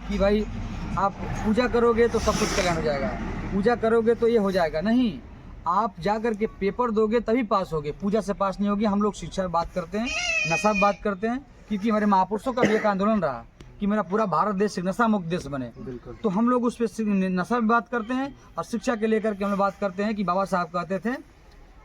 कि भाई आप पूजा करोगे तो सब कुछ कल्याण हो जाएगा, पूजा करोगे तो ये हो जाएगा। नहीं, आप जा कर के पेपर दोगे तभी पास होगे, पूजा से पास नहीं होगी। हम लोग शिक्षा की बात करते हैं, नशा की बात करते हैं, क्योंकि हमारे महापुरुषों का भी एक आंदोलन रहा कि मेरा पूरा भारत देश नशा मुक्त देश बने। तो हम लोग उस पर नशा की बात करते हैं और शिक्षा के लेकर के हम लोग बात करते हैं कि बाबा साहब कहते थे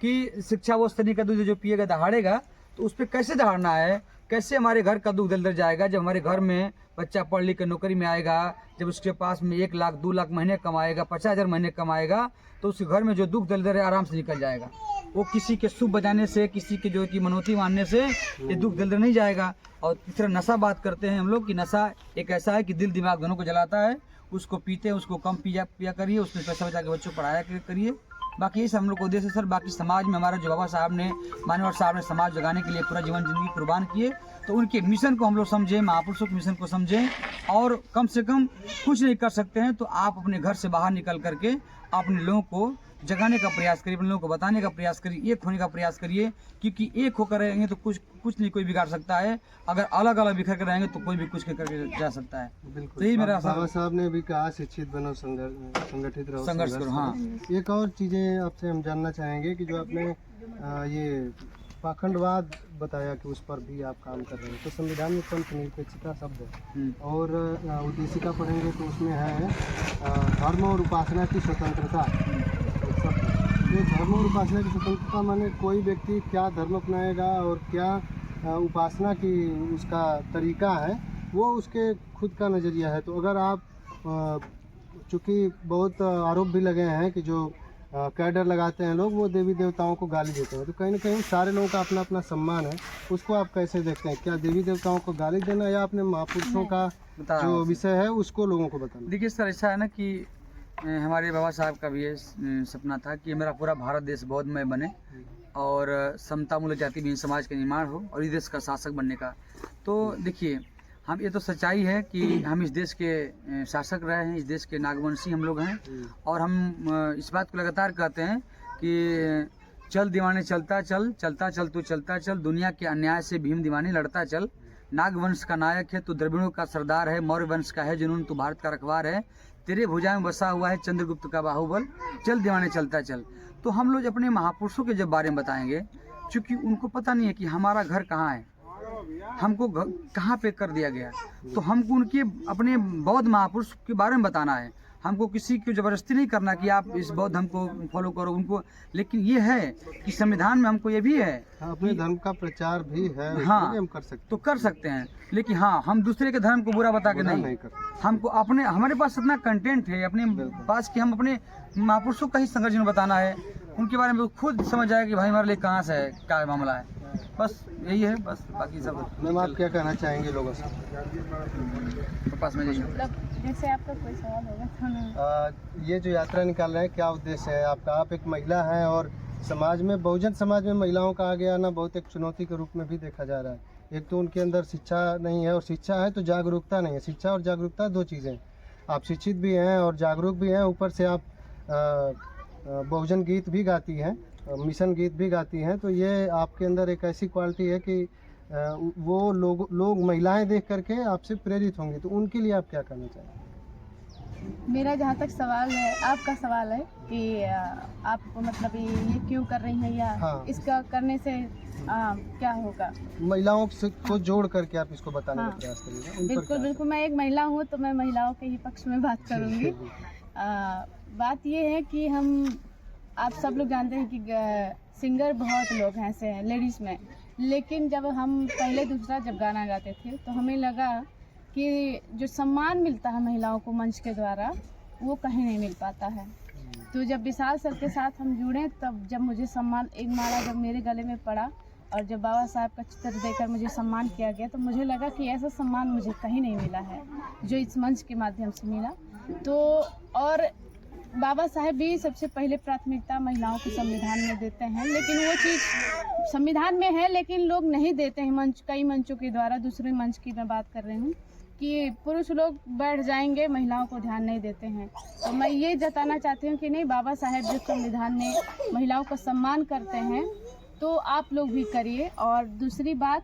कि शिक्षा वो स्तनी का दूध जो पिएगा दहाड़ेगा। तो उस पर कैसे दहाड़ना है, कैसे हमारे घर का दुख दलदल जाएगा। जब हमारे घर में बच्चा पढ़ लिख के नौकरी में आएगा, जब उसके पास में 1 लाख 2 लाख महीने कमाएगा, 50,000 महीने कमाएगा, तो उसके घर में जो दुख दलदल है आराम से निकल जाएगा। वो किसी के शुभ बजाने से, किसी के जो कि मनोती मानने से ये दुख दलदल नहीं जाएगा। और तीसरा नशा बात करते हैं हम लोग कि नशा एक ऐसा है कि दिल दिमाग दोनों को जलाता है। उसको पीते हैं, उसको कम पिया करिए, उसमें पैसा बचा के बच्चों को पढ़ाया करिए। बाकी इस हम लोग को उद्देश्य सर, बाकी समाज में हमारा जो बाबा साहब ने, मानवर साहब ने समाज जगाने के लिए पूरा जीवन जिंदगी कुर्बान किए, तो उनके मिशन को हम लोग समझें, महापुरुषों के मिशन को समझें। और कम से कम कुछ नहीं कर सकते हैं तो आप अपने घर से बाहर निकल करके अपने लोगों को जगाने का प्रयास करिए, अपने लोगों को बताने का प्रयास करिए, एक होने का प्रयास करिए। क्योंकि एक होकर रहेंगे तो कुछ नहीं कोई बिगाड़ सकता है। अगर अलग अलग बिखर कर रहेंगे तो कोई भी कुछ करके जा सकता है। बिल्कुल, तो यही मेरा बाबा साहब ने भी कहा शिक्षित बनो, संगठित रहो, संघर्ष करो। हाँ, एक और चीज़ें आपसे हम जानना चाहेंगे कि जो आपने ये पाखंडवाद बताया कि उस पर भी आप काम कर रहे हैं, तो संविधान में पंथ निरपेक्षता शब्द है और उद्देशिका पढ़ेंगे तो उसमें है धर्म और उपासना की स्वतंत्रता। ये धर्म और उपासना की स्वतंत्रता माने कोई व्यक्ति क्या धर्म अपनाएगा और क्या उपासना की उसका तरीका है, वो उसके खुद का नज़रिया है। तो अगर आप चूँकि बहुत आरोप भी लगे हैं कि जो कैडर लगाते हैं लोग, वो देवी देवताओं को गाली देते हैं, तो कहीं ना कहीं सारे लोगों का अपना अपना सम्मान है, उसको आप कैसे देखते हैं? क्या देवी देवताओं को गाली देना या अपने महापुरुषों का जो विषय है उसको लोगों को बताना? देखिए सर, ऐसा है ना कि हमारे बाबा साहब का भी ये सपना था कि मेरा पूरा भारत देश बौद्धमय बने और समता मूलक जाति विहीन समाज का निर्माण हो और इस देश का शासक बनने का। तो देखिए, हम ये तो सच्चाई है कि हम इस देश के शासक रहे हैं, इस देश के नागवंशी हम लोग हैं। और हम इस बात को लगातार कहते हैं कि चल दीवाने चलता चल, चलता चल तू चलता चल, दुनिया के अन्याय से भीम दीवाने लड़ता चल। नागवंश का नायक है तू, द्रविड़ों का सरदार है, मौर्य वंश का है जुनून, तू भारत का रखवार है, तेरे भुजा में बसा हुआ है चंद्रगुप्त का बाहुबल, चल दीवाने चलता चल। तो हम लोग अपने महापुरुषों के जब बारे में बताएंगे, क्योंकि उनको पता नहीं है कि हमारा घर कहाँ है, हमको कहाँ पे कर दिया गया, तो हमको उनके अपने बौद्ध महापुरुष के बारे में बताना है। हमको किसी को जबरदस्ती नहीं करना कि आप इस बौद्ध धर्म को फॉलो करो उनको, लेकिन ये है कि संविधान में हमको ये भी है अपने धर्म का प्रचार भी है। हाँ, हम कर सकते तो कर सकते हैं, लेकिन हाँ, हम दूसरे के धर्म को बुरा बता के नहीं हमको अपने, हमारे पास इतना कंटेंट है अपने पास कि हम अपने महापुरुषों का ही संघर्ष बताना है, उनके बारे में खुद समझ आए कि भाई हमारे लिए कहाँ से है, क्या मामला है। बस यही है, बस बाकी सब। मैम, आप क्या कहना चाहेंगे लोगों से? पास में जाइए। जैसे आपका कोई सवाल होगा तो ये जो यात्रा निकाल रहे हैं, क्या उद्देश्य है आपका? आप एक महिला हैं और समाज में, बहुजन समाज में महिलाओं का आगे आना बहुत एक चुनौती के रूप में भी देखा जा रहा है। एक तो उनके अंदर शिक्षा नहीं है, और शिक्षा है तो जागरूकता नहीं है। शिक्षा और जागरूकता दो चीज़ें। आप शिक्षित भी हैं और जागरूक भी हैं, ऊपर से आप बहुजन गीत भी गाती हैं, मिशन गीत भी गाती हैं, तो ये आपके अंदर एक ऐसी क्वालिटी है कि वो लोग महिलाएं देख करके आपसे प्रेरित होंगे। तो उनके लिए आप क्या करना चाहेंगे? मेरा जहाँ तक सवाल है, आपका सवाल है कि आप मतलब ये क्यों कर रही हैं, या हाँ, इसका करने से क्या होगा? महिलाओं को जोड़ करके आप इसको बताने का प्रयास करिएगा। बिल्कुल बिल्कुल, मैं एक महिला हूँ तो मैं महिलाओं के ही पक्ष में बात करूँगी। बात ये है कि आप सब लोग जानते हैं कि सिंगर बहुत लोग हैं ऐसे हैं लेडीज़ में, लेकिन जब हम पहले दूसरा जब गाना गाते थे तो हमें लगा कि जो सम्मान मिलता है महिलाओं को मंच के द्वारा, वो कहीं नहीं मिल पाता है। तो जब विशाल सर के साथ हम जुड़े, तब जब मुझे सम्मान, एक माला जब मेरे गले में पड़ा और जब बाबा साहब का चित्र देकर मुझे सम्मान किया गया, तो मुझे लगा कि ऐसा सम्मान मुझे कहीं नहीं मिला है जो इस मंच के माध्यम से मिला। तो और बाबा साहब भी सबसे पहले प्राथमिकता महिलाओं को संविधान में देते हैं, लेकिन वो चीज़ संविधान में है लेकिन लोग नहीं देते हैं। कई मंचों के द्वारा, दूसरे मंच की मैं बात कर रही हूँ कि पुरुष लोग बैठ जाएंगे, महिलाओं को ध्यान नहीं देते हैं। तो मैं ये जताना चाहती हूँ कि नहीं, बाबा साहब जो संविधान में महिलाओं का सम्मान करते हैं तो आप लोग भी करिए। और दूसरी बात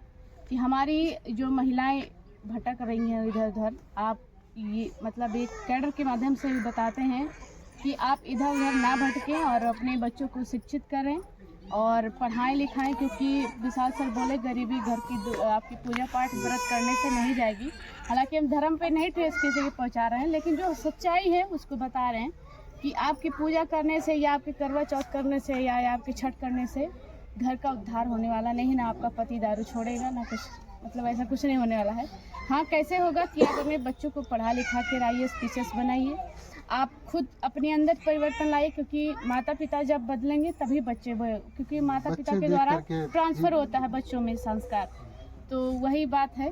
कि हमारी जो महिलाएं भटक रही हैं इधर उधर, आप ये मतलब एक कैडर के माध्यम से भी बताते हैं कि आप इधर उधर ना भटकें और अपने बच्चों को शिक्षित करें और पढ़ाएं लिखाएं, क्योंकि विशाल सर बोले गरीबी घर की आपकी पूजा पाठ व्रत करने से नहीं जाएगी। हालांकि हम धर्म पे नहीं ठेस किसी को पहुंचा रहे हैं, लेकिन जो सच्चाई है उसको बता रहे हैं कि आपकी पूजा करने से या आपके करवा चौथ करने से या आपके छठ करने से घर का उद्धार होने वाला नहीं, ना आपका पति दारू छोड़ेगा, ना कुछ मतलब ऐसा कुछ नहीं होने वाला है। हाँ, कैसे होगा कि आप अपने बच्चों को पढ़ा लिखा कर आइए, टीचर्स बनाइए, आप खुद अपने अंदर परिवर्तन लाइए, क्योंकि माता पिता जब बदलेंगे तभी बच्चे क्योंकि माता पिता के द्वारा ट्रांसफ़र होता है बच्चों में संस्कार। तो वही बात है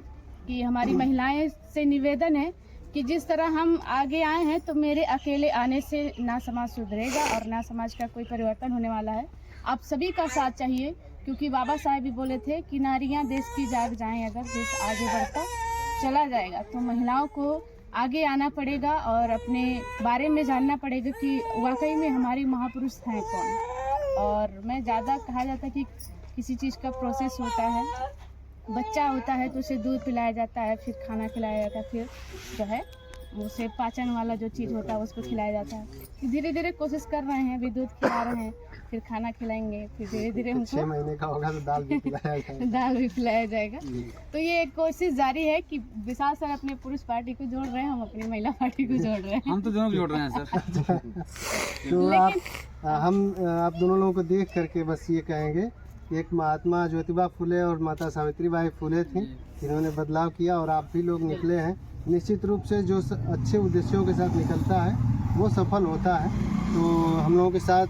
कि हमारी महिलाएं से निवेदन है कि जिस तरह हम आगे आए हैं तो मेरे अकेले आने से ना समाज सुधरेगा और ना समाज का कोई परिवर्तन होने वाला है। आप सभी का साथ चाहिए, क्योंकि बाबा साहेब भी बोले थे कि नारियां देश की जाग जाएं, अगर देश आगे बढ़ता चला जाएगा। तो महिलाओं को आगे आना पड़ेगा और अपने बारे में जानना पड़ेगा कि वाकई में हमारी महापुरुष हैं कौन। और मैं ज़्यादा कहा जाता है कि किसी चीज़ का प्रोसेस होता है, बच्चा होता है तो उसे दूध पिलाया जाता है, फिर खाना खिलाया जाता है, फिर जो है उसे पाचन वाला जो चीज़ होता है उसको खिलाया जाता है। धीरे धीरे कोशिश कर रहे हैं, अभी दूध खिला रहे हैं, फिर खाना खिलाएंगे, फिर धीरे धीरे हमको 6 महीने का होगा तो दाल भी खिलाया जाएगा। दाल भी खिलाया जाएगा। तो ये एक कोशिश जारी है कि विशाल सर अपने पुरुष पार्टी को जोड़ रहे हैं, हम अपनी महिला पार्टी को जोड़ रहे हैं। हम तो दोनों को जोड़ रहे हैं सर। तो आप दोनों लोगों को देख करके बस ये कहेंगे, एक महात्मा ज्योतिबा फुले और माता सावित्रीबाई फुले थी, जिन्होंने बदलाव किया और आप भी लोग निकले हैं। निश्चित रूप से जो अच्छे उद्देश्यों के साथ निकलता है वो सफल होता है। तो हम लोगों के साथ